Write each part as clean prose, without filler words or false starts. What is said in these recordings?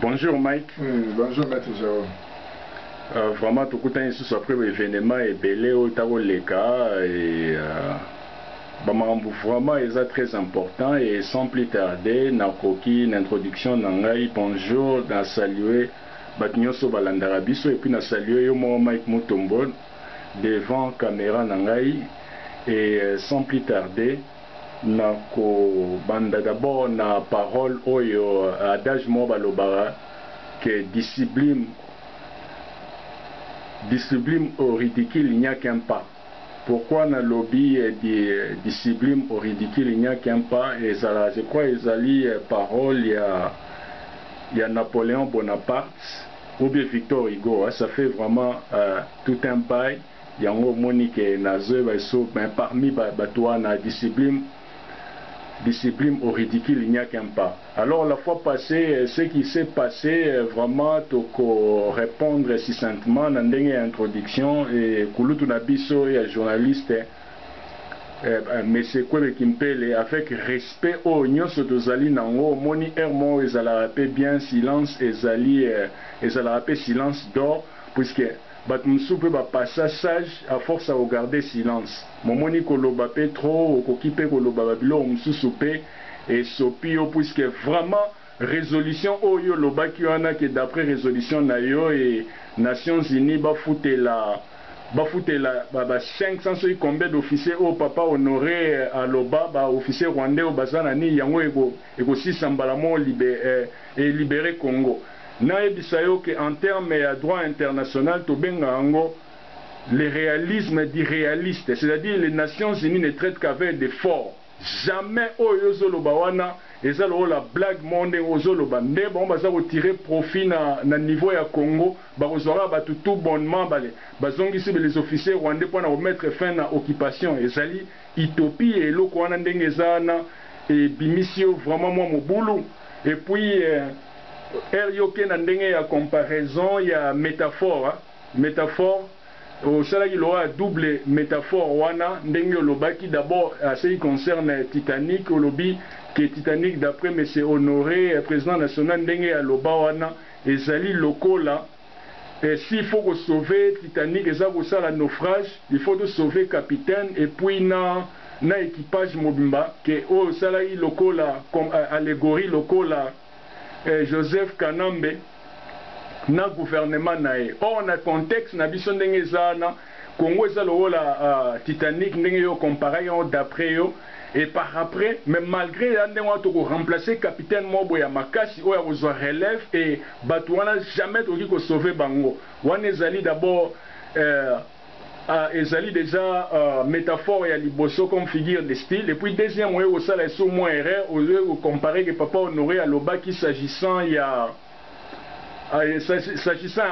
Bonjour Mike. Bonjour Maître Jérôme. Vraiment, tout le temps, ce après l'événement est belé au Taroleka et vraiment, c'est très important et sans plus tarder, Nakoki, une introduction Nangai, bonjour, na saluer Batinyoso Balandarabiso et puis na saluer Yomo Mike Mutombo devant caméra Nangai et sans plus tarder, Nako banda d'abord na parole oyo adage mo balobara que discipline au ridicule il n'y a qu'un pas. Pourquoi na lobby discipline au ridicule il n'y a qu'un pas? Et ça, je crois ils parole il y a Napoléon Bonaparte ou bien Victor Hugo, ça fait vraiment tout un bail. Il y a un monique nazo parmi toi na discipline au ridicule, il n'y a qu'un pas. Alors la fois passée, ce qui s'est passé, vraiment, pour répondre succinctement à une introduction, et Kouloutou Nabiso et un journaliste, M. Kwebe Kimpele, avec respect au Nyon Sotozali Nango, Moni Hermo, et Zalarape bien silence, et Zalarape silence d'or, puisque Batmoussou peut passer sage à force à regarder silence. Momoni koloba pe trop, kokipe koloba babilo msusoupe et sopio puisque vraiment résolution oyo loba ki wana que d'après résolution na yo et Nations Unies ba foutela 500 soki combien d'officiers au papa honoré à loba ba officier rwandais au bazana ni yango eko sisambala mo libérer Congo. En termes de droit international, le réalisme d'irréaliste, c'est-à-dire les Nations Unies ne traitent qu'avec des forts. Jamais la blague monde bon tirer profit na niveau ya Congo tout bonnement les officiers rwandais pour mettre fin à l'occupation ezali utopie et lokwana ndenge zana et bimisio vraiment moi mobulu et puis yoke na ndenge ya comparaison ya métaphore métaphore au salaki loa double métaphore wana ndenge olobaki d'abord à ce qui concerne Titanic olobi que Titanic d'après M. Honoré président national ndenge ya loba wana ezali lokola et s'il faut sauver Titanic ezako sala naufrage il faut sauver capitaine et puis na équipage mobimba que o salaki lokola comme allégorie lokola Joseph Kanambe na gouvernement nae. Or na contexte na biso ndenge zana Congo eza lokola Titanic ndenge yo comparé yo d'après yo et par après mais malgré ndenge wato ko remplacer capitaine Mobo ya makasi oya kozwa relève et bato wana jamais toki ko sauver bango. Wana ezali d'abord ezali déjà métaphore ya liboso comme figure de style et puis deuxième moyen au sala sous moins erreur au comparer que papa honoré à loba qui s'agissant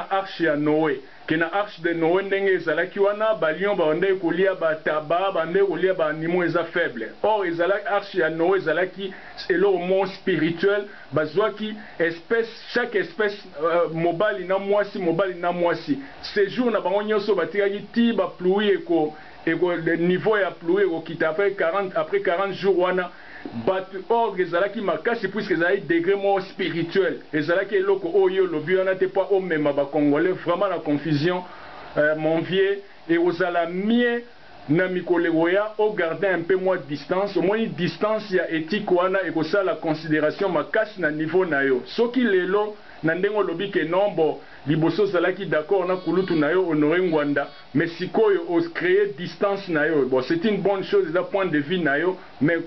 arche ya Noé que na arche de Noé ndenge ezalaki wana balion bande kolia bataba bande kolia ba animaux eza faible. Or ezalaki arche ya Noé ezalaki elo monde spirituel bazwaki espèce chaque espèce mobali na mwasi séjour na bango nyonso batikaki ti ba pluie eko le niveau ya pluie okita après 40 jours wana or ezalaki makasi puisque ezalaki degré mo spirituel ezalaki eloko oyo lobi wana te po omema ba congolais vraiment la confusion mon vieux et ozala mie na mikolego ya o garder un peu moins de distance au moins distance ya éthique wana et ça la considération makasi na niveau na yo soki lelo na ndengo lobi ke nombo liboso zalaki d'accord na kulutu na yo honoré Ngwanda mais sikoyo os créer distance na yo bon c'est une bonne chose d'un point de vue na yo mais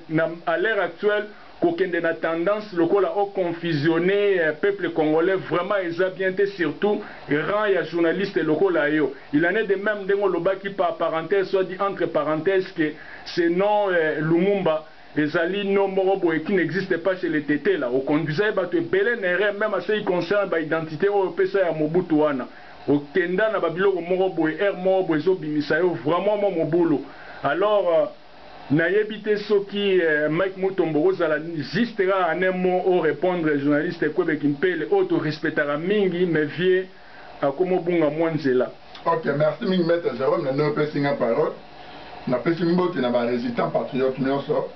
à l'heure actuelle kokende na tendance lokola o confusionner peuple congolais vraiment eza bien te surtout rang ya journaliste lokola yo il en est de même ndengo lobaki par parenthèse soit dit entre parenthèses que ce nom Lumumba ezali no moko qui n'existe pas chez les tétés là au conduisait bato belé nere même à ce qui concerne ba identité o pesa ya Mobutu wana au kenda na babilo moko boy moko boy zo bimisa yo vraiment mo mobulu alors nayebite soki Mike Mutombo ozala juste là en un mot au répondre journaliste Kwebe Kimpele auto respectera mingi mais vie akomo bunga mwanzela. OK, merci mingi Maître Jérôme na no pesi nga parole na pesi mbote na ba résistant patriote nyonso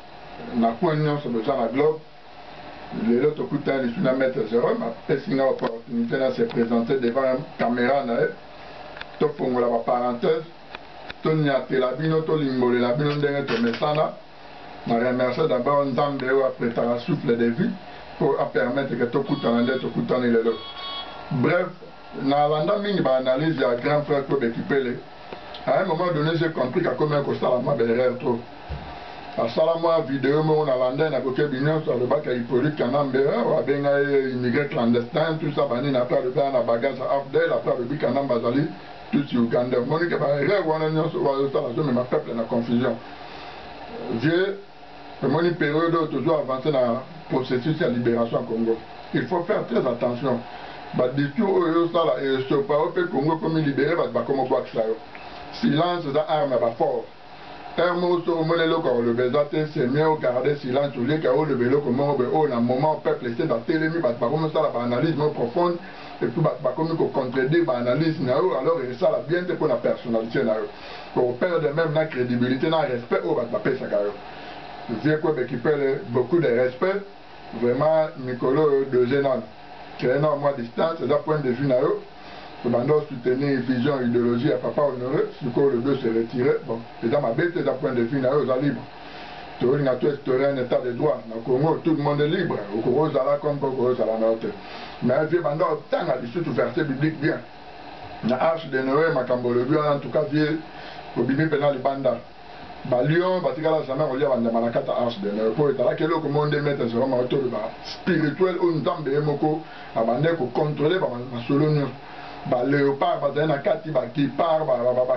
na point nyonso besoin na globe Les autres coups de sur la maître Jérôme, après une opportunité de se présenter devant une caméra, tu fais la parenthèse, tu n'y as pas la bino, tu l'imbole la bino, tu mets ça là. Je remercie d'abord Nzambe après ta souffle de vie pour permettre que tu coups de les autres. Bref, dans l'analyse, il y a un grand frère qui équipé. À un moment donné, j'ai compris qu'il y a combien de ça m'a erreur trop. À ça, moi, vidéo, on a landé dans le Bignon sur le bac à Hippolyte, qu'on a immigré clandestin, tout ça, on a pris le plan à bagage à Afdel, après le bic en Ambazali, tout sur Uganda. Mon équipe a erreur, on a dit, mais ma peuple est en confusion. J'ai, mon période, toujours avancé dans le processus de libération au Congo. Il faut faire très attention. Du tout, et ce Congo, comme libéré, comme on voit que ça. Silence, c'est arme fort. Un mot sur le Bézate, c'est mieux garder silence sur les cas où le vélo comme au moment où le peuple essaie d'attélémer, comme ça la analyse profonde, et puis comme on contredire l'analyse, alors il ça la bien pour la personnalité. Pour perdre même la crédibilité, le respect, au Batapé Sakaro. Vieux quoi qui perd beaucoup de respect, vraiment, Nicolo de Génan, qui est énormément distant, c'est d'un point de vue. Pendant soutenir une vision, idéologie à Papa Honoré, ce que le deux s'est retiré. Bon, et dans ma bête, d'un point de vue, aux libre. Tu vois, tu as un état de droit. Au Congo, tout le monde est libre. Au Congo, ça va comme au Congo, ça va noter. Mais il y a tant à discuter du verset biblique bien. La arche de Noé, ma cambologie, en tout cas, vieux, au bimi pénal, les bandas. Lion, parce que là, jamais on lit à la carte arche de Noé. Pour être là, que le monde est maître, c'est vraiment autour de spirituel, on tombe de Moko, à bander pour contrôler, ma solo. Léopard, bazana kati qui part,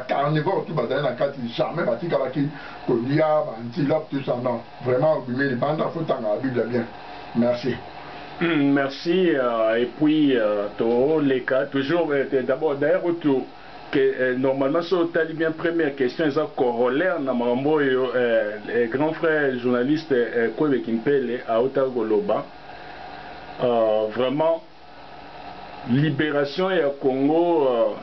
carnivore, tout bazana kati, jamais batika baki, kolia, antilope, tout ça, non. Vraiment, les bandes, il faut t'en la Bible bien. Merci. Merci, et puis, les cas, toujours, d'abord, d'ailleurs, que normalement, sur tali bien première question, ils ont corollaire, Namambo, et grand frère journaliste, Kwebe Kimpele, à Otagoloba, vraiment, libération ya Congo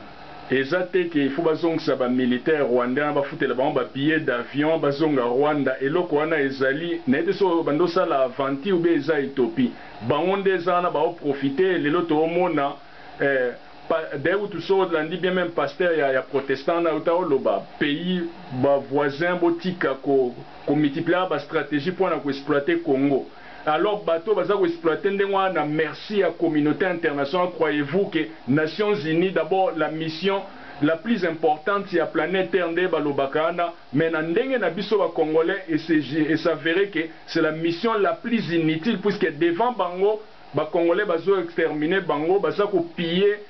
ezate que il faut bazongisa ba militaire rwandais ba futela ba billet d'avion bazonga Rwanda eloko wana ezali na ete so bando sala aventure ou bien eza Ethiopie bangonde zana ba profiter lelo to mona d'ailleurs tout ça landi bien même pasteur ya protestant na utaoloba pays ba voisin botika ko multiplier ba stratégie pour na ko exploiter Congo. Alors, bateau, baza exploiter na merci à la communauté internationale. Croyez-vous que Nations Unies, d'abord, la mission la plus importante, c'est la planète Terre, mais na biso ba Congolais, et s'avérer que c'est la mission la plus inutile, puisque devant Bango, ba Congolais bazo exterminer Bango, baza ko piller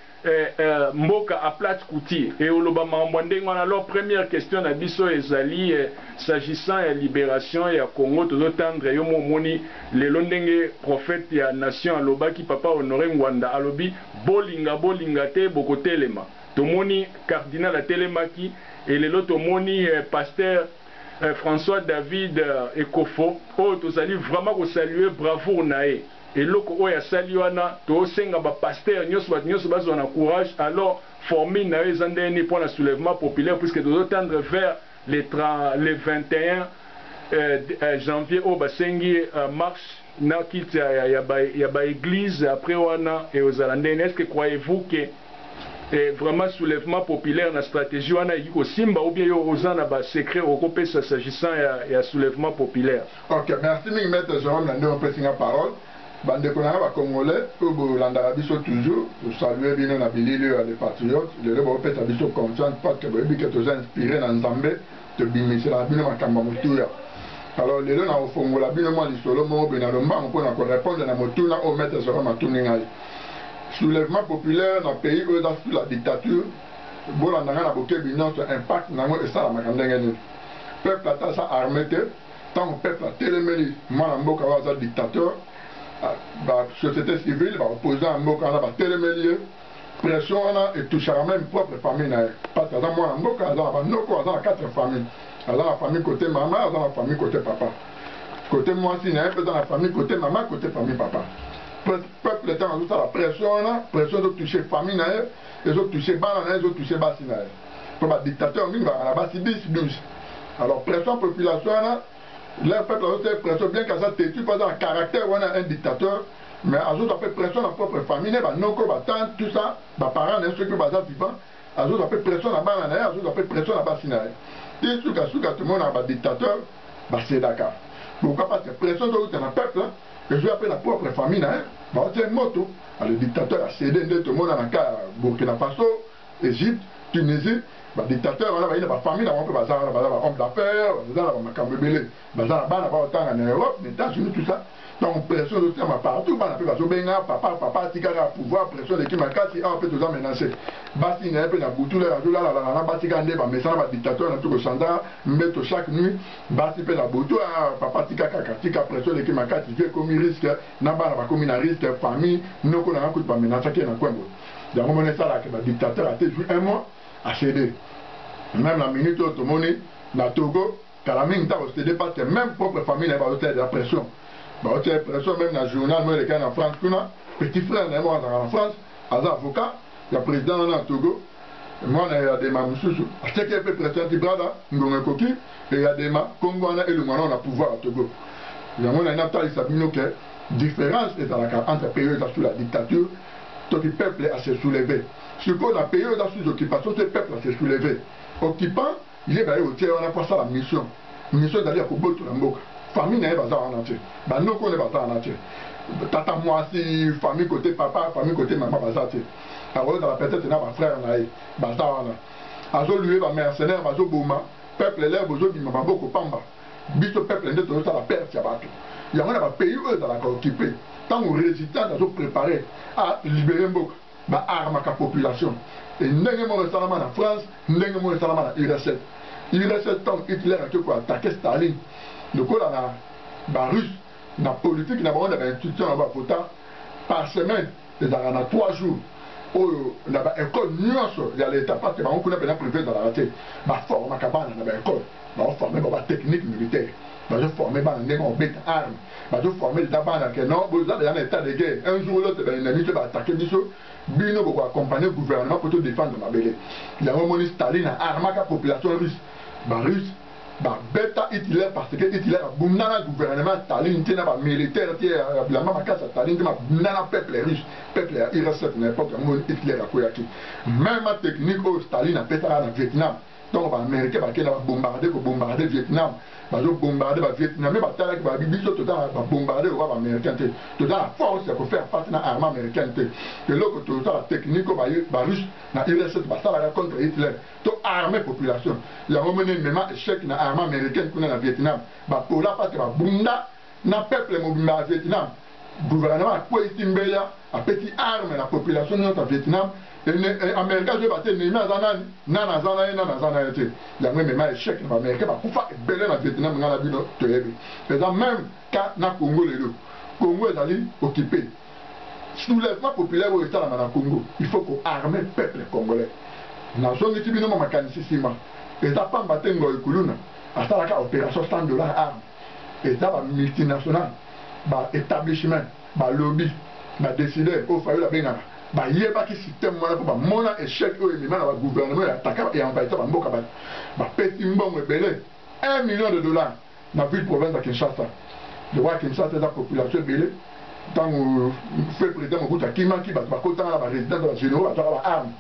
Mboka à plate couture. Et au alors, première question na biso ezali s'agissant de la libération et à Congo, tout tendre yo moni le londenge prophète ya nation aloba ki papa Honoré Ngwanda alobi bolinga te bokotelema. Tomoni cardinal a telemaki et le tomoni pasteur François David Ekofo, oh tozali vraiment ko saluer bravoure nae. Et loko oya saliwana to senga ba pasteur nyoso bazona courage alors former na ezandeni pour le soulèvement populaire puisque de tendre vers les 21 janvier au basengi marche na kiti ya ba église après wana et aux alandene. Est-ce que croyez-vous que vraiment soulèvement populaire na stratégie wana yiko simba ou bien yo ozana ba secret au kopesa s'agissant ya soulèvement populaire? OK, merci mi maître Jérôme na ndo pesinga parole. Bande konanga ba Congolais pour bolanda biso toujours saluer bien na bilili les patriotes le rebo peta biso confiance parce que boyebi que toza inspiré na Nzambe te bimisela bino makamba mutuya. Alors les deux na ofongola bino moi lisolo mo bina lomba mo pona ko répondre na motuna au maître sera matuni ngai. Soulèvement populaire dans pays où dans la dictature bolanda na boke bino sur impact na ngo esala makandenge ni. Peuple ata sa armé te tant peuple a télémeli moi mboka wa dictateur. La société civile va opposer un mot quand on va télémélier, pression et touchera même propre famille. Parce que moi, un mot quand on a 4 familles. Dans la famille côté maman, dans la famille côté papa. Côté moi, si dans la famille côté maman, côté famille papa. Peuple étant tout la pression de toucher famille, les autres toucher bas, les autres toucher bas. Pour le dictateur, il va à la base 10. Alors, pression population, Le peuple a aussi pression, bien qu'à ça têtu, pas dans le caractère, on a un dictateur, mais à d'autres après pression dans la propre famille, non, tante, tout ça, parents, ceux qui sont vivants, à d'autres après pression là-bas, à d'autres après pression là-bas, sinaï. Et tout le monde a un dictateur, c'est Dakar. Pourquoi? Parce que pression de l'autre peuple, que je appelle la propre famille, c'est un moto. Le dictateur a cédé tout le monde dans le cas Burkina Faso, Égypte, Tunisie. Le dictateur, on a une famille, on peut passer homme d'affaires, on a en Europe, les États-Unis, tout ça. Donc, pression de l'autre partout, on a pu papa, tigara, pouvoir, pression de qui m'a cassé, on peut tout ça menacer. Basi n'a pas boutou, la batika nde, mais ça, le dictateur, on a tout le chanda, mettre chaque nuit, basi peut la boutou, papa, tika, pression de qui m'a cassé, il fait comme il risque, n'a pas comme il risque, famille, nous, qu'on a un coup de menacer qui est dans le coin. Donc, on est ça là, que le dictateur a été joué un mois à céder. Même la minute où tout le monde est dans Togo, car la minute où cédé, parce que même propre famille n'a pas de la pression. Bah, on a pression même dans le journal, moi, les gars en France, petit frère, moi, en France, as avocat, il y a président en Togo, moi, il y a des mamoussous, à ce qui est pression, qui brada, nous avons un coquille, et il y a des Congo, et le Mano, on a pouvoir à Togo. Il y a un appel, il s'appelle que différence est entre pays sous la dictature, tout le peuple a se soulevé. Ce qu'on a payé sous l'occupation, tout le peuple a se soulevé. Occupant, il est d'aller au tiers, on a pas ça la mission. Mission d'aller à Kobo, tout le monde. Famille n'est pas en entier. Nous connaissons pas en entier. Tata moi si famille côté papa, famille côté maman, pas ça. Alors dans la peut-être il y a un frère naïf, bah ça on a. Azo lui va mercenaire, azo bouma, peuple là besoin de mama beaucoup pamba. Biso peuple n'est tout ça la perte ya bateau. Il y a on a pays eux dans la occupé. Tant aux résistants azo préparé à libérer beaucoup, bah arme à la population. Et n'engagez mon restaurant en France, n'engagez mon restaurant en URSS. URSS tant Hitler a tout quoi attaquer Staline. Donc on a la russe, la politique, la bonne institution par semaine, il y a 3 jours. Il y a une école nuance, il y a l'État, parce que on connaît pas privé dans la raté. Il y a forme à cabane dans l'école, il y a formé dans la technique militaire, il y a formé dans les armes, il y a formé d'abord que non, vous avez un état de guerre. Un jour ou l'autre, il ennemi va attaquer Bissot, Bino va accompagner le gouvernement pour te défendre ma belle. Il y a un moment Staline a armé la population russe. Russe. Beta Hitler parce que Hitler a boumnana gouvernement Staline tient pas militaire la maman casse Staline tient boumnana peuple russe peuple il reste à l'époque Hitler a quoi qui même technique au Staline a fait ça en Vietnam donc les Américains va bombarder le Vietnam va bombarder le Vietnam mais bataille qui va bibi tout temps va bombarder le américain tout dans la force pour faire face à l'armée américaine que l'autre tout ça la technique va russe na il reste va ça la contre Hitler to armée population il y a un même échec na armée américaine qu'on a au Vietnam ba pour la parce que va bunda na peuple mobile au Vietnam gouvernement quoi itimbeya a petit arme la population dans le Vietnam et les Américains je battre les nana zana été il y a même échec na Américain va pouvoir belé na Vietnam na la bino to yebi mais même cas na Congo le Congo est allé occupé soulèvement populaire au état na Congo il faut qu'on arme peuple congolais na zone qui bino makanisima et ça pas batengo ikuluna asalaka opération $100 arme et ça va multinational ba établissement ba lobby ba décideur au faille la bengana ba yeba ki système mona pour ba mona échec au élément na gouvernement attaquer et envahir ça ba mboka ba petit mbongo belé $1 million na ville province de Kinshasa de voir Kinshasa la population belé tant fait président Mobutu Kima qui ba kota na ba résident de la généraux ba ba arme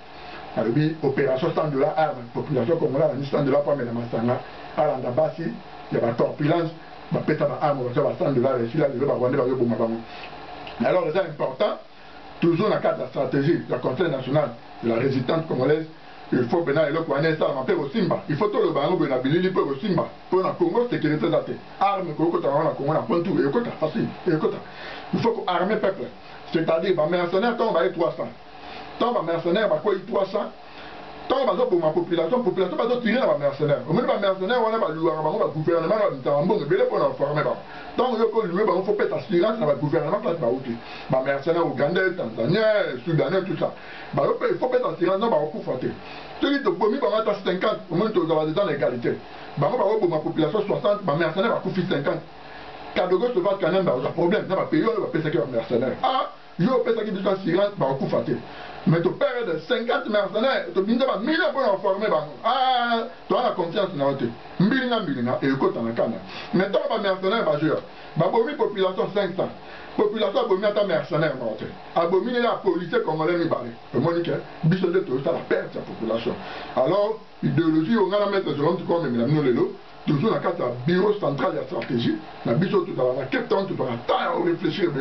alobi opération $100 arme population congolaise na $100 pour mettre masanga ala ndabasi ya ba corpulence ba peta ba arme ba $100 et là le ba rwanda ba yo boma bango. Alors c'est important toujours dans le cadre de la stratégie du Conseil national de la résistance congolaise il faut bien le connaître ça ma au Simba il faut tout le bango bien bilili pour au Simba pour la Congo sécurité date arme ko ko ta na Congo na pontu et ko ta facile et ko ta il faut armer peuple c'est-à-dire ba mercenaires tant ba 300 tant ba mercenaires ba quoi 300 tant ba pour ma population ba tirer na ba mercenaires au même ba mercenaires on a ba luwa ba gouvernement ba ntambo belé pour na former ba tant yo ko luwe ba faut peut assurance na ba gouvernement place ba outi ba mercenaires ougandais tanzaniens soudanais tout ça ba il faut peut assurance na ba ko faté celui de bomi ba mata 50 au moins dans l'égalité ba pour ma population 60 ba mercenaires ba ko 50 Kadogo se va quand même ba problème na ba payer ba pesa que ba mercenaires yo pesa qui biso assurance ba ku faté mais tu perds de 50 mercenaires tu binda ba 1000 pour former ba ah tu as la confiance na ote mbilinga et ko tana kana mais tant ba mercenaires ba joueur ba bomi population 500 population abomi ata mercenaire na ote abomi la police congolais mi balé le monique biso de tout ça la perte de la population alors idéologie on a mettre sur l'homme comme mais la lelo toujours dans le bureau central de la stratégie, dans le bureau tout à la Cape Town, tout à la taille, réfléchir,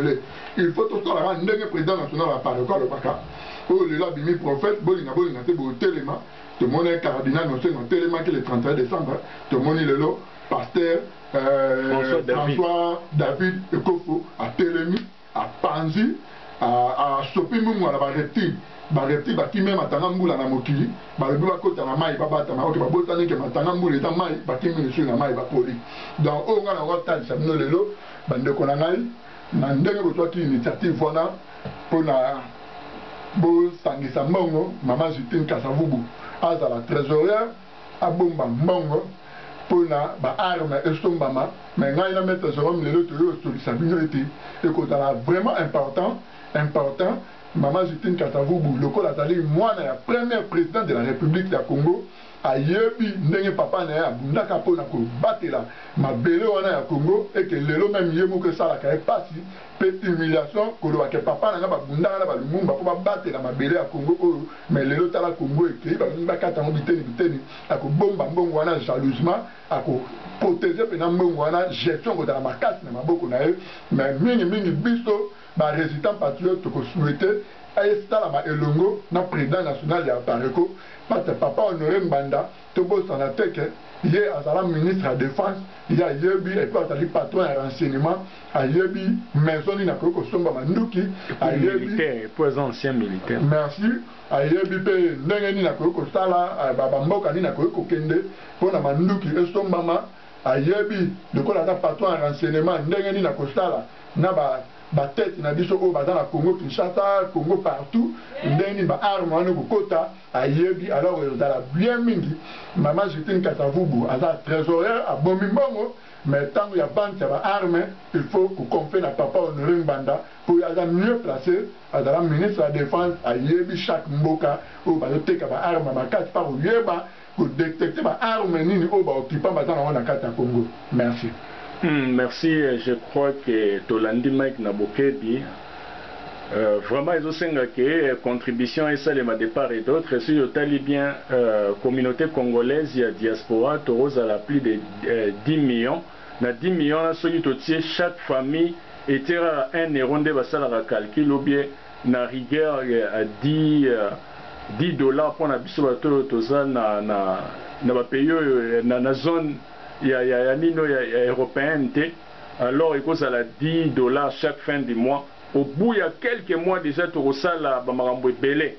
il faut tout à la rendre président national à part le corps de Baka. Oh, le là, bimi prophète, bolina, c'est beau téléma, tout le monde est cardinal, non, c'est un téléma qui est le 31 décembre, tout le monde est le pasteur, François David Ekofo, à Télémi, à Panzi, à Sopimou, à la Reptile. Reptile baki même atanga mbula na mokili balobi bakota na mai babatama oke babotani ke matanga mbula eza mai bakimi lisu na mai bapoli donc oyo nga na kotalisa bino lelo bandeko na ngai na ndenge bozwaki initiative wana mpona bosangisa mbongo mama Justine Kasavubu azala trésorière abomba mbongo mpona baarme esombama me ngai na maître Jérôme lelo toyo osolisa bino ete ekozala vraiment important Maman Justine Kasavubu, le col azali mwana ya premier président de la République du Congo, ayebi ndenge papa na ya bundaka pona ko batela mabele wana ya Congo et que lelo même yemo que ça la ka pasi pe humiliation ko lo ke papa na ba bundaka na ba lumumba ko ba batela mabele ya Congo o mais lelo tala Congo et que ba kata mo biteni ako bomba mbongo wana jalousement ako protéger pe na mbongo wana gestion ko da makasi na maboko na ye mais mingi biso ba résident patriote ko souhaiter ayesala elongo na président national ya Pareko parce que papa Honoré Mbanda tobo sanateke ye azala ministre de la défense ya yebi et puis azali patron ya renseignement ayebi maison ni na ko somba manduki ayebi pour ancien militaire merci ayebi pe ndenge ni na ko sala baba mboka ni na ko kende pona manduki esombama ayebi de ko la patron ya renseignement ndenge ni na ko sala na ba tête na biso o bazana Congo Kinshasa Congo partout ndeni ba arme wana kokota ayebi alors dans la bien mingi maman Justine Kasavubu aza trésorière a bomi mbongo mais tango ya banque ya ba arme il faut que confie na papa Honoré Mbanda pour aza mieux placé azala ministre de la défense ayebi chaque mboka o bazoteka ba arme makati par yeba ko détecter ba arme nini o ba occupant bazana wana kata Congo merci. Merci, je crois que Tolandi Mike Nabokebi vraiment ils ont que contribution et ça les de part et d'autre si je tali bien communauté congolaise il y a diaspora Toros à la plus de 10 millions na 10 millions celui qui chaque famille était à 1 euro de basala calcul ou bien na rigueur à 10 dollars pour na biso bato toza na ba pays na zone il y a nino européenne alors il cause à la 10 dollars chaque fin du mois au bout il y a quelques mois déjà tu reçois la bamarambo belé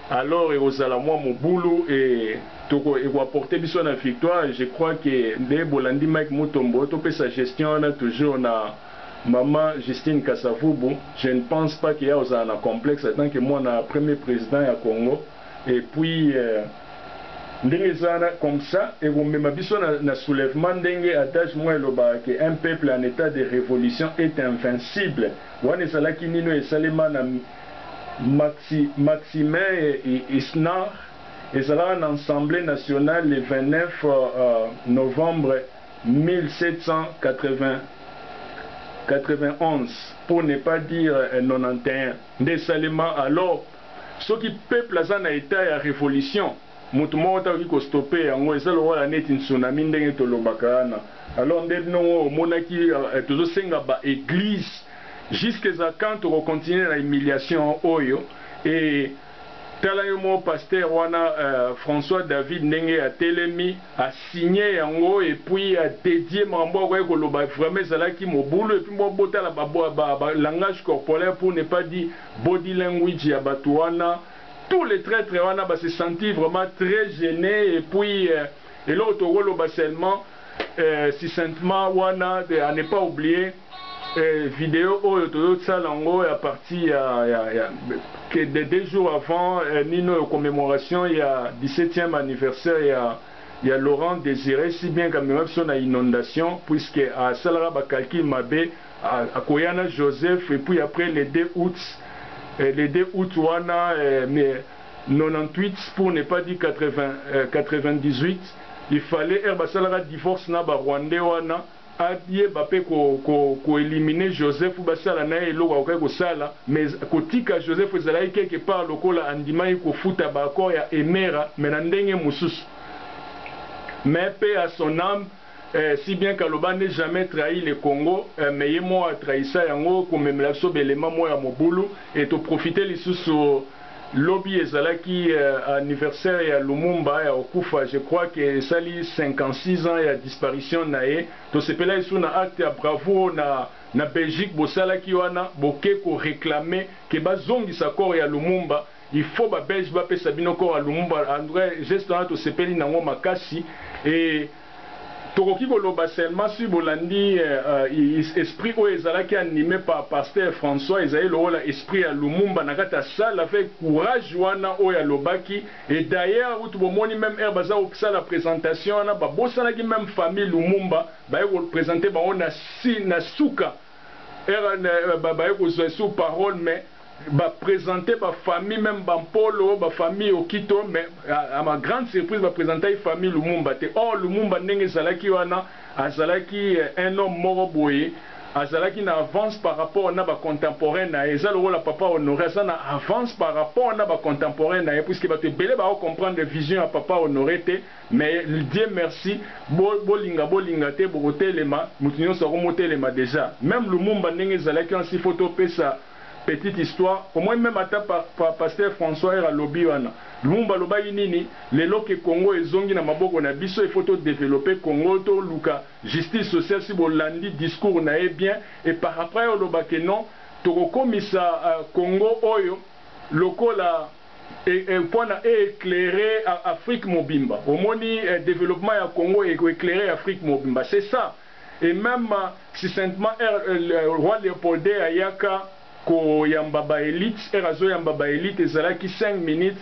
alors il reçoit la moi mon boulot et tu vas apporter biso na victoire je crois que des Bolandi Mike Mutombo tu peux sa gestion là toujours na maman Justine Kasavubu je ne pense pas qu'il y a un complexe tant que moi na premier président ya Congo et puis comme ça, et vous même na soulèvement ndenge attache moi que un peuple en état de révolution est invincible. Wana sala kinino et salema na Maximin et Isnar et sera en assemblée nationale le 29 novembre 1791 pour ne pas dire 91. Nde salema alors ce qui peuple a état de révolution. Mutu mota qui stopper yango ezalo wala net tsunami ndenge tolobaka na alors ndeno monaki tozo senga ba église jusqu'à quand on continue la humiliation oyo et tala yo mo pasteur wana François David ndenge a Télémi a signé yango et puis a dédié mambo ko koloba vraiment zalaki mobulu et puis mo botala ba langage corporel pour ne pas dire body language ya batuana. Tous les traîtres se sentir vraiment très gênés et puis et l'autre rôle seulement si simplement wana à ne pas oublier vidéo au salango à partir que de 2 jours avant nino commémoration il y a 17e anniversaire il y a Laurent Désiré si bien quand même son inondation puisque à Salara Bakalki Mabé à Koyana Joseph et puis après les 2 août le 2 août mais 98 pour ne pas dire 98 il fallait basala divorce na ba Rwandais wana adie bape ko éliminer Joseph basala na eloko ko sala mais kotika Joseph ezalaki quelque part lokola andimai ko futa ba accord ya emera mais na ndenge mususu mais paix à son âme. Si bien qu'Aloba n'ait jamais trahi le Congo, mais il a trahi ça yango comme même so belema mo ya mobulu et to profiter les sous lobby ezalaki anniversaire ya Lumumba ya okufa, je crois que ça li 56 ans ya disparition nae to sepela isu na acte ya bravo na Belgique bosala ki wana boke ko réclamer que bazongisa corps ya Lumumba. Il faut ba Belge ba pesa bino corps ya Lumumba André geste na to sepeli nango makasi et tokoki koloba seulement si bolandi esprit oyo ezalaki animé par pasteur François ezali lokola esprit ya Lumumba na kati ya salle avec courage wana oyo alobaki et d'ailleurs utu bomoni même air baza okisala présentation wana babosanaki même famille Lumumba baye koprésente bango na suka baye kozwa sous parole mais ba présenter ba famille même Bampolo ba famille Okito mais à ma grande surprise ba présenter famille Lumumba te or Lumumba ndenge zalaki wana azalaki un homme moko boye azalaki na avance par rapport na ba contemporain na ezalo la papa Honoré ça na avance par rapport na ba contemporain na puisque ba te belé ba comprendre vision à papa Honoré te mais Dieu merci bolinga te botelema mutunyo sa remotelema déjà même Lumumba ndenge zalaki en si photo pesa petite histoire, au moins même à par pasteur François et à lobby wana. Lumumba loba nini, les loke Congo et zongi na maboko na biso il faut développer Congo to luka justice sociale si bolandi discours na bien et par après on loba que non, to komisa Congo oyo lokola et pour éclairer Afrique mobimba. Au moni développement ya Congo et éclairer Afrique mobimba, c'est ça. Et même si simplement le roi Léopold Ayaka ko yambaba élite erazo yambaba élite ezalaki 5 minutes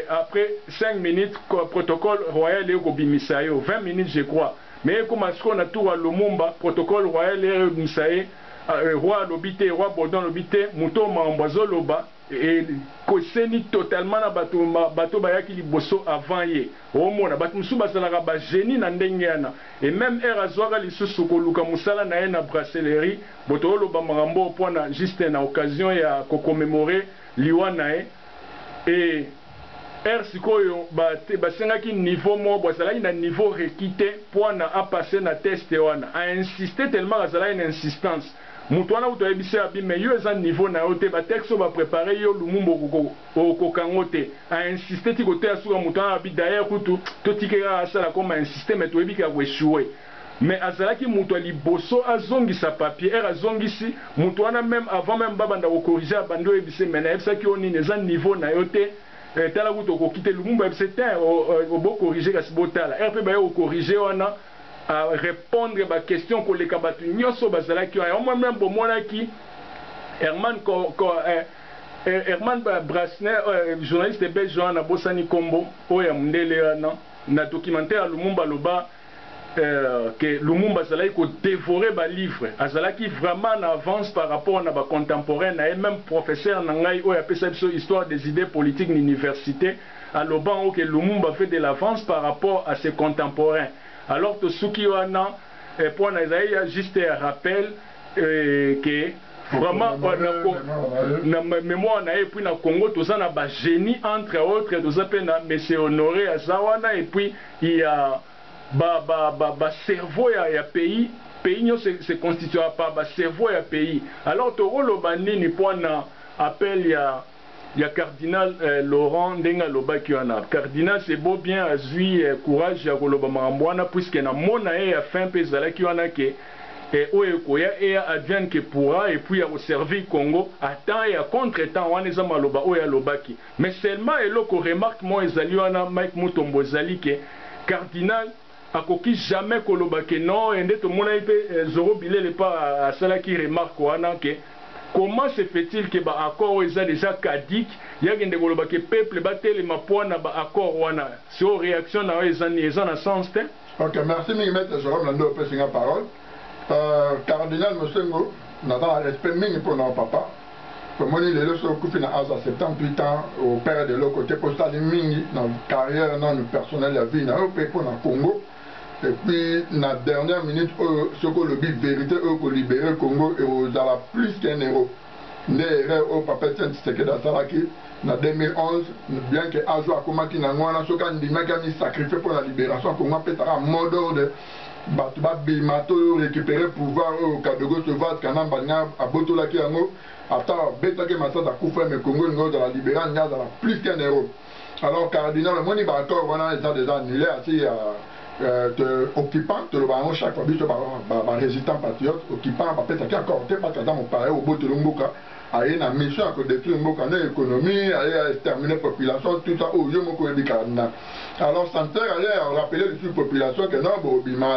après 5 minutes protocole royal eko bimisayo 20 minutes je crois mais comme ce qu'on a tout à Lumumba protocole royal eko bimisaye roi lobité roi Baudon lobité muto mambazo loba et koseni totalement na bato bayaki liboso avant ye omona bato musu basalaka ba génie na ndenge yana et même erazwaka lisusu koluka musala na ye na brasserie boto loba marambo pona juste na occasion ya ko commémorer liwa na ye et sikoyo basengaki niveau mo basalaki na niveau requité pona a passer na test wana a insister tellement azala une insistance Mutwana utoyebise abi mais yo eza niveau na yo te ba texte ba préparer yo Lumumba kokango te a insister ti côté asuka mutwana abi d'ailleurs kutu to tikera asala comme insister mais toyebi ka échouer mais azalaki mutu liboso azongisa papier azongisi mutwana même avant même babanda ko corriger bando yebise mais na yebisa ki oni neza niveau na yo te tala kutu ko quitter Lumumba yebise te obo corriger kasi botala RP ba yo corriger wana à répondre à la question que les kabattu nyoso bazalaki au moins même bomonaki Herman Brasner journaliste belge na bosani kombo oya mundele na documentaire Lumumba loba que Lumumba azalaki ko dévorer ba livre azalaki vraiment en avance par rapport na ba contemporain et même professeur na ngai oya pesa biso histoire des idées politiques à l'université à loban que Lumumba fait de l'avance par rapport à ses contemporains. Alors que ce qui est là, pour nous, juste un rappel que vraiment, dans la mémoire, et puis dans le Congo, tout ça, on a un génie, entre autres, tout ça, mais c'est honoré à Zawana, et puis il y a un cerveau, il y a un pays ne se constitue pas, un cerveau, il y a un pays. Alors, tu as le bandit, pour un appel, il y a cardinal Laurent Ndenga Loba qui en a. Cardinal c'est beau bien azui courage ya koloba mambwana puisque na mona e ya fin pezala qui en a que oyo koya e advienne que pourra et puis a servir Congo attend et à contre-temps wana za maloba oyo lobaki. Mais seulement eloko remarque moi ezali wana Mike Mutombo ezali que cardinal akoki jamais koloba que non ende to mona pe zoro bilele pas à cela qui remarque wana que comment se fait-il que ba accord est déjà caduc ya gende koloba que peuple batele mapona ba accord wana sur réaction na ezan na sens te. OK, merci mingi maître Jérôme Lando pe singa parole. Cardinal Mosengo n'a pas respect mingi pour notre papa. Moni les leçons que fin à 78 ans au père de l'autre côté pour ça les mingi dans carrière dans le personnel la vie na au pour na Congo et puis na dernière minute ce que le but vérité pour libérer Congo et aux à la plus qu'un héros né au papa Tiens Tshisekedi Salaki na 2011 bien que Ajo akomaki na ngwana soka ndimaka mi sacrifié pour la libération Congo petara mode de batuba bimato récupérer pouvoir au Kadogo Sauvage kanamba nya abotolaki yango attends, Betake Massada Koufra, mais Congo, dans la libérale, il y a plus qu'un héros. Alors, cardinal, le monde, encore, voilà, ils ont déjà annulé, assez occupant, le baron, chaque fois, résistant patriote, occupant, peut-être qu'il y a encore, parce que dans mon pareil, au bout de l'Umboka, a une mission à détruire l'économie, à exterminer la population, tout ça, au lieu de cardinal. Alors, Santerre, a rappelé la population que non,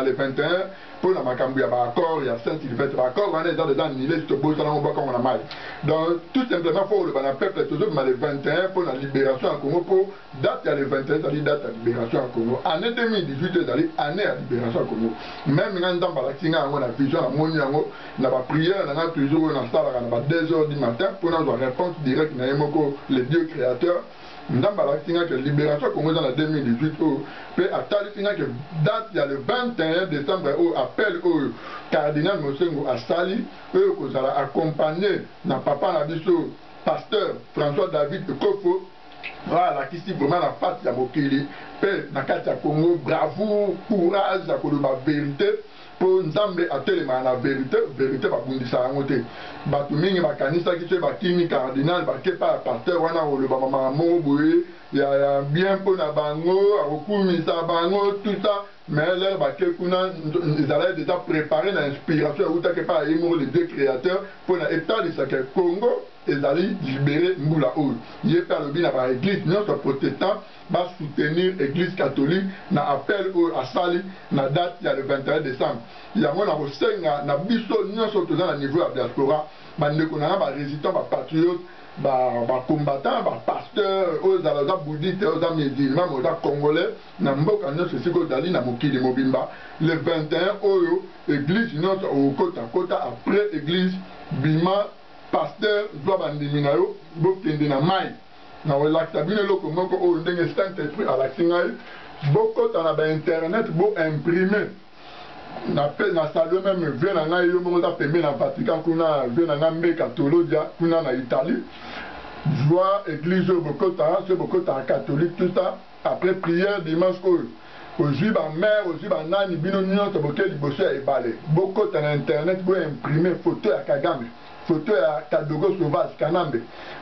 le 21, pour la Macambou, il y a un accord, il y a Saint-Sylvestre, l'accord, on est déjà annulé, c'est beau, ça, on voit comme on a mal. Donc, tout simplement, pour le peuple, toujours, mais le 21, pour la libération en Congo, pour date, il y a le 21, c'est-à-dire date de la libération en Congo. Année 2018, c'est-à-dire année à libération en Congo. Même dans Balaxinga, on a vision, on a pas prière, on a toujours, on a ça, on a 2 heures du matin, pour avoir une réponse directe, on a les dieux créateurs. Ndambala tinga que libération Congo dans la 2018 puis à tel tinga que date il y a le 21 décembre au appel au cardinal Mosengo à Sali eux que ça a accompagné na papa na biso pasteur François David Kofo voilà qui si vraiment la face ya mokili pe na kati ya Congo bravo courage à koloba vérité pour Nzambe atelema na vérité bakundisa yango te bato mingi bakanisaki so bakimi cardinal bakepa pasteur wana koloba mama boye ya bien mpona bango akokumisa bango tout ça mais lelo bake kuna ezalaki déjà préparé na inspiration eutaki epa yemoko les deux créateurs mpona etalisaka Congo ezali libéré mbula oyo ye mpe alobi na baéglise nyonso protestant basoutenir église catholique na appel oyo asali na date ya le 21 décembre yango na kosenga na biso nyonso toza na niveau ya diaspora bandeko na nga barésistant bapatriote bacombattant bapasteur oyo ezala oza bouddhiste oza musulman oza congolais na mboka nyonso esika ozali na mokili mobimba le 21 oyo église nyonso okota après église bima pasteur zwa bandimi na yo bokende na mai na olakisa bino eloko moko oyo ndenge saint esprit alakisi ngai bokota na bainternet boimprime na salue même vie na ngai yo moko oza pembe na Vatican kuna vie na ngai mbeka tolodia kuna na Italie zwa église oyo bokota so bokota catholique tout ça après prière dimanche oyo ozwi bamare ozwi banani bino nyonso boke liboso ya ebale bokota na internet boimprime photo ya Kagame photo ya Kadogo Sauvage Kanambe,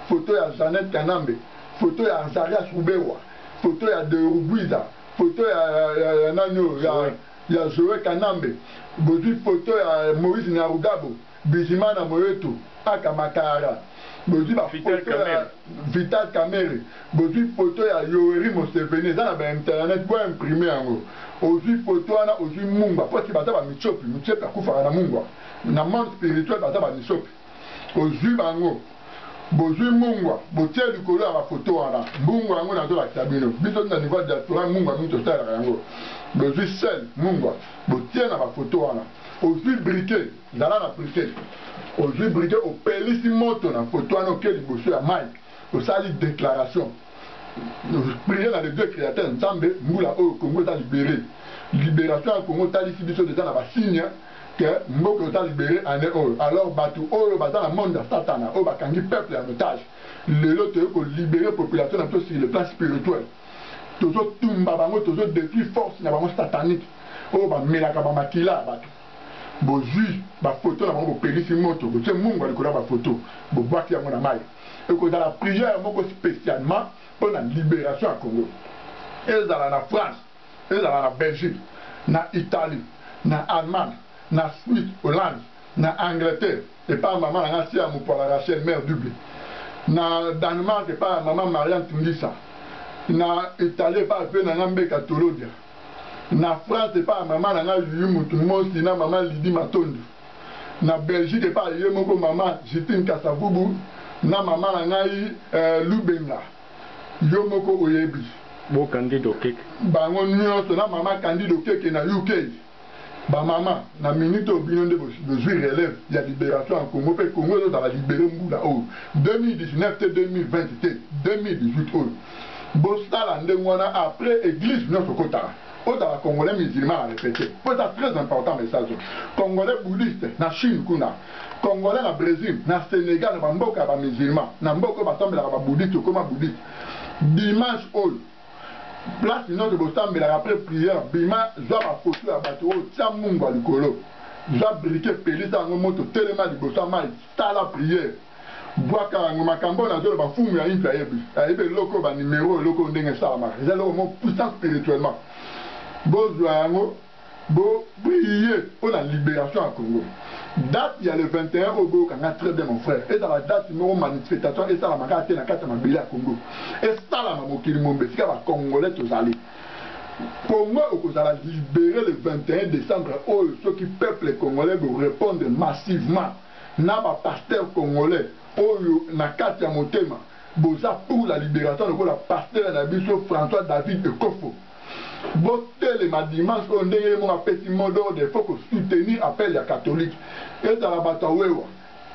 photo ya Jeannette Kanambe, photo ya Azarias Rubewa, photo ya De Rubwiza, photo ya Nanyo, ya Zoé Kanambe, bozwi photo ya Moïse Nyarugabo, Bizimana Moyeto, Akamakara, bozwi ba photo ya Vital Kamerhe, bozwi photo ya Yoweri Museveni, eza na ba internet bo imprimer yango. Ozwi photo wana ozwi Mungwa, parce baza ba michopi akufaka na Mungwa. Na monde spirituel baza ba michopi. Ozwi bango bozwi Mungwa botie likolo ya bafoto wana Mungwa yango nazolakisa bino biso na niveau ya diaspora Mungwa mingi tosalaka yango bozwi sel Mungwa botie na bafoto wana ozwi briquet zala na briquet ozwi briquet opelisi moto na foto wana oke liboso ya mai osali déclaration prier na les deux créateurs Nzambe mbula oyo Congo eza libéré libération ya Congo talisi biso deja na basigne que mboka ota libéré année oyo alors bato oyo baza na monde ya satana oyo bakangi peuple en otage lelo toyei kolibérer population na biso sur le plan spirituel tozotumba bango tozodétruire force na bango satanique oyo bamelaka bamakila ya bato bozwi bafoto na bango bopelisi moto botie Mungwa likolo ya bafoto bobwaki yango na mai ekozala prière moko spécialement mpona libération ya Congo ezala na France ezala na Belgique na Italie na Allemagne na Suisse, Hollande, na Angleterre, et pas maman na Sia Moupola Rachel, mère double. Na Danemark, et pas maman Marianne Tundisa. Na Italie, pas fait na Mbeka Tolodia. Na France, et pas maman na Yumutumosi, na maman Lydie Matondo. Na Belgique, et pas Yemoko maman Jitine Kasavubu, na maman na Lubenga. Yomoko Oyebi. Bo Candido Keke. Bango nyonso na maman Candido Keke na UK. Ba maman, na minute au bilan de besoin relève, il y a libération en Congo, puis Congo est dans la libérer Mboula. 2019 2020, 2018. Bosala Ndengwana après église notre Kotara. Au-delà Congolais musulmans à répéter. C'est très important message. Congolais bouddhistes, na Chine kuna. Congolais na Brésil, na Sénégal, na Mboka ba musulmans, na Mboka ba tombe la ba bouddhiste comme bouddhiste. Dimanche au place notre bostambe la après prière, bima za ba photo ya bato tia mungu alikolo. Za briquet pelisa ngo moto telema di bosama ta la prière. Boaka makambo na zo ba fumu ya infa yebi. Ayebe loko ba numéro loko ndenge salama. C'est le mot puissant spirituellement. Bozoango, bo prier pour la libération en Congo. Date il y a le 21 au Go, très bien mon frère. Et dans la date numéro manifestation, et ça la marque na kata mabila Congo. Et ça la mamokili mombe, c'est va Congolais tous aller. Congo au Kozala libérer le 21 décembre, oh ceux qui peuple congolais vont répondre massivement. Na ba pasteur congolais, oh na kata motema, boza pour la libération de la pasteur na biso François David de Kofo. Voter les dimanche, on est mon petit mot d'ordre, il faut soutenir l'appel des catholiques. Et dans la bataille,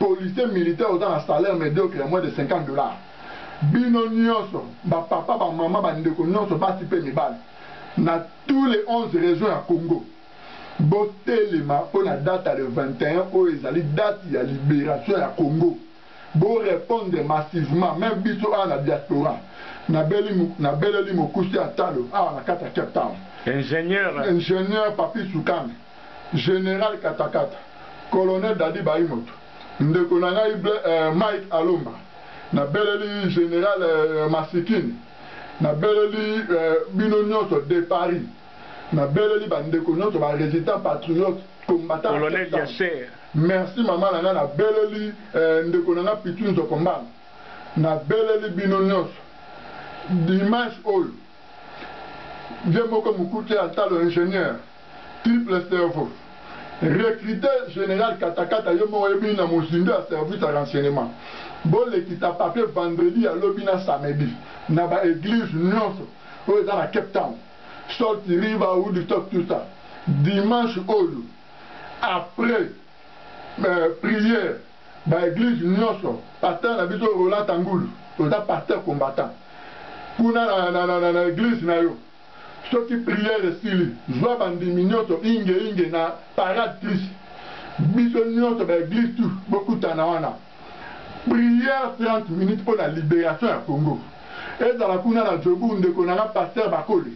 policiers militaires ont un salaire médiocre à moins de $50. Bino nyonso, ba papa, ba maman, ba ndeko nyonso, ba sipe mi bal. Na tous les 11 régions à Congo. Voter les ma pour la date le 21, où ils allaient date de la libération à Congo. Pour répondre massivement, même biso à la diaspora. Na beleli mokusi atalo awa na kata Cape Town. Ingénieur Papi Soukame, général Katakata, colonel Dadi Baimoto, ndeko na ngai Mike Alomba, na beleli général Masikini, na beleli bino nyonso de Paris, na beleli bandeko nyonso ba résident patriote combattant colonel Yasser. Merci maman na beleli ndeko na nga Pitunzo Komba, na beleli bino nyonso. Dimanche all, Viemoko Mukute Atalo ingénieur, triple cerveau, recruteur général Katakata Yomo Ebi na Moussindo à service à renseignement. Bon l'équipe à papier vendredi à l'Obina samedi, na ba église nyonso, où est dans la Cape Town, sorti riva ou du top tout ça. Dimanche all, après prière, ba église nyonso, pasteur na biso Roland Tangoulou, où est pasteur combattant. Pour l'église, ceux qui prièrent style, joie bandimignoto, inge na parade triste. Bisognoto l'église tout, beaucoup tanawana. Prière 30 minutes pour la libération à Congo. Et dans la kuna na Djobu, on a pasteur Bakole.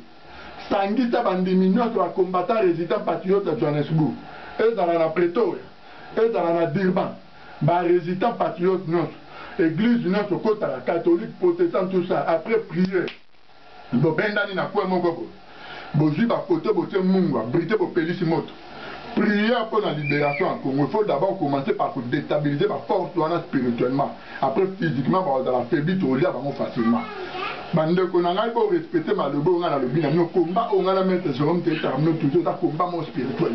Sangita bandimignoto a combattant résident patriote à Johannesburg. Et dans la Pretoria. Et dans la Durban. Résident patriote notre. Église notre côté la catholique, protestant, tout ça, après prière. Bo bendani na kwa moko. Bo jiba photo bo te mungwa, brité bo pelisi moto. Prière pour la libération en Congo. Il faut d'abord commencer par déstabiliser la force spirituellement. Après physiquement, dans la faiblesse, on l'a facilement. Bande ko na ngai pour respecter ma lobo ngana lobi na no combat on ngana mettre Jérôme Teta no toujours da combat mon spirituel.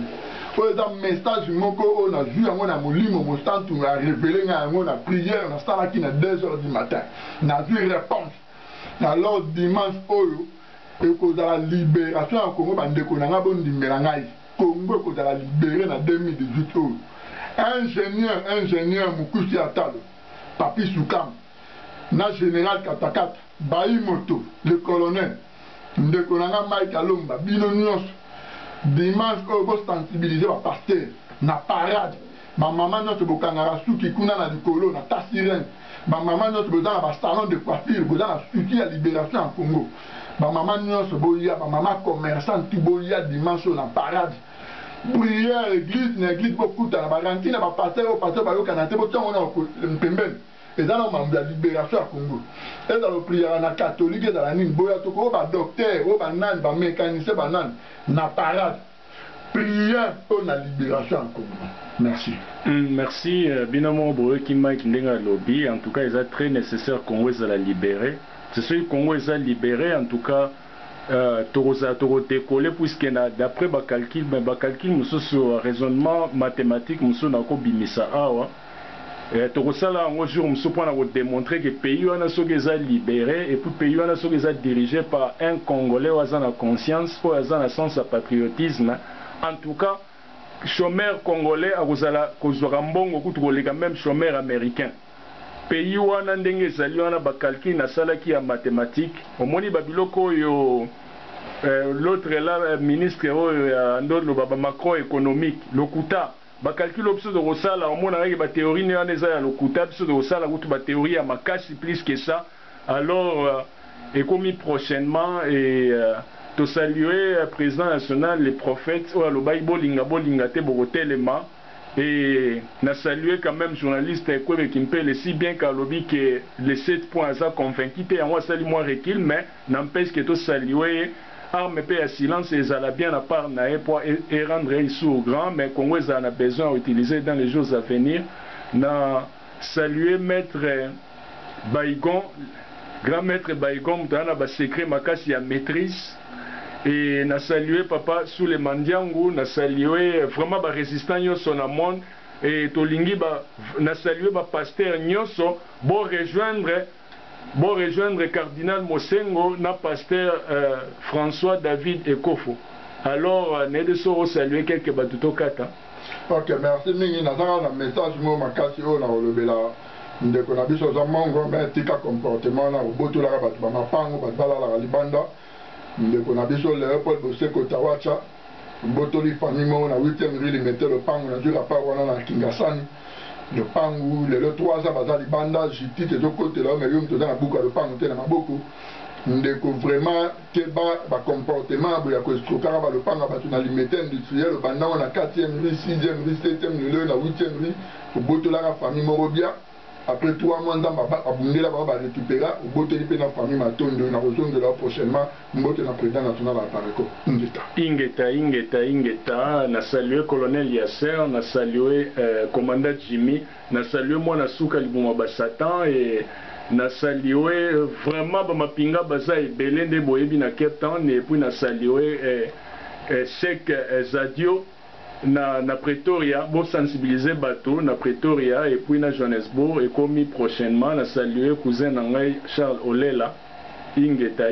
Pour un message moko on a vu on a molimo mo stand to révéler nga on a prière on a start qui na 2h du matin. Na vu réponse. Alors dimanche oyo et ko la libération en Congo bande ko na ngabo ndimela ngai. Congo ko la libérer na 2018 oyo. Ingénieur Mukusi Atalo. Papi Soukame. Na général Katakata. Baimoto, le colonel, Ndekonanga Mike Alomba, Bino Nyonso, dimanche, on va sensibiliser le pasteur, na parade, ma maman notre bokangara souki kuna na likolo, na tasirène, ma maman notre besoin na salon de coiffure, besoin na souki à libération en Congo, ma maman Nyonso boya, ma maman commerçante boya dimanche na parade, prière, église beaucoup, na baranti na pasteur, bayo kanate, botan on a mpemben. Et dans la libération à Congo. Et dans le prière na catholique, et dans la ligne, boya toko, ba docteur, ba nan, ba mécanicien, ba nan, na parade. Prière pour la libération en Congo. Merci. Merci. Binomo Boye Kimma Kindenga Lobby. En tout cas, il est très nécessaire Congo à la libérer. C'est ce que Congo est libéré. En tout cas, Torosa décollé puisque d'après ma calcul, nous sur raisonnement mathématique, nous sommes encore bimisa awa. Torosala un jour nous sommes démontrer que le pays est libéré et puis le pays est dirigé par un Congolais qui a la conscience, qui a le sens de patriotisme. En tout cas, chômeur congolais akozala kozwaka mbongo kutu koleka même chômeur américain. Pays wana ndenge ezali wana bakalkile nasalaki ya mathématique omoni babiloko oyo l'autre là ministre oyo ya ndolo baba macro économique lokuta bakalkile biso de kosala omonaka ba théorie ne wana eza ya lokuta biso de kosala kutu ba théorie ya makasi plus que ça. Alors ekomi prochainement et to saluer président national les prophètes oyo alobai bolinga te bokotelema. Et na salué quand même journaliste Kwebe Kimpele si bien qu'à lobby que les 7 points ça convaincu te en sali moi recul mais n'empêche que to saluer arme paix à silence et ça la bien à part naé pour rendre sourd grand mais Congo ça a besoin d'utiliser dans les jours à venir. Na saluer maître Baïgon grand maître Baïgon dans la secret makasi ya maîtrise. Et na salué papa sous les mandiangu, na salué vraiment ba résistant nyoso na monde et tolingi ba na salué ba pasteur nyoso bo rejoindre cardinal Mosengo na pasteur François David Ekofo. Alors ne de so saluer quelques batuto kata. OK, merci mingi nazara na message mo makasi o na olobela ndeko na biso za mongo mais tika comportement na boto la batu ba mapango ba bala la libanda. Ndeko na biso Léopold Boseko Tawacha botoli famille mo na 8e rue limité le pangu na dura pa wana na Kingasani le pangu le 3 za bazali banda jiti te côté là mais yom to na buka le pangu te na maboko ndeko vraiment ke ba comportement ya ko strokara ba le pangu ba tuna limité industriel le banda na 4e rue 6e rue 7e rue na 8e rue botola la famille Morobia. Après 3 mois, on va récupérer au bout de la famille Matondo, on a besoin de leur prochainement, on va le président national à Pareco. Ingeta, on a salué colonel Yasser, on a salué commandant Jimmy, on a salué moi, on a souka Libouma Satan et on a salué vraiment Bamapinga Baza et Belén de Boyebi na Cape Town et puis on a salué Cheikh Zadio. Na Pretoria, pour sensibiliser bateau, na Pretoria et puis na Johannesburg et commis prochainement, na saluer cousin Nangai Charles Olela, Ingeta.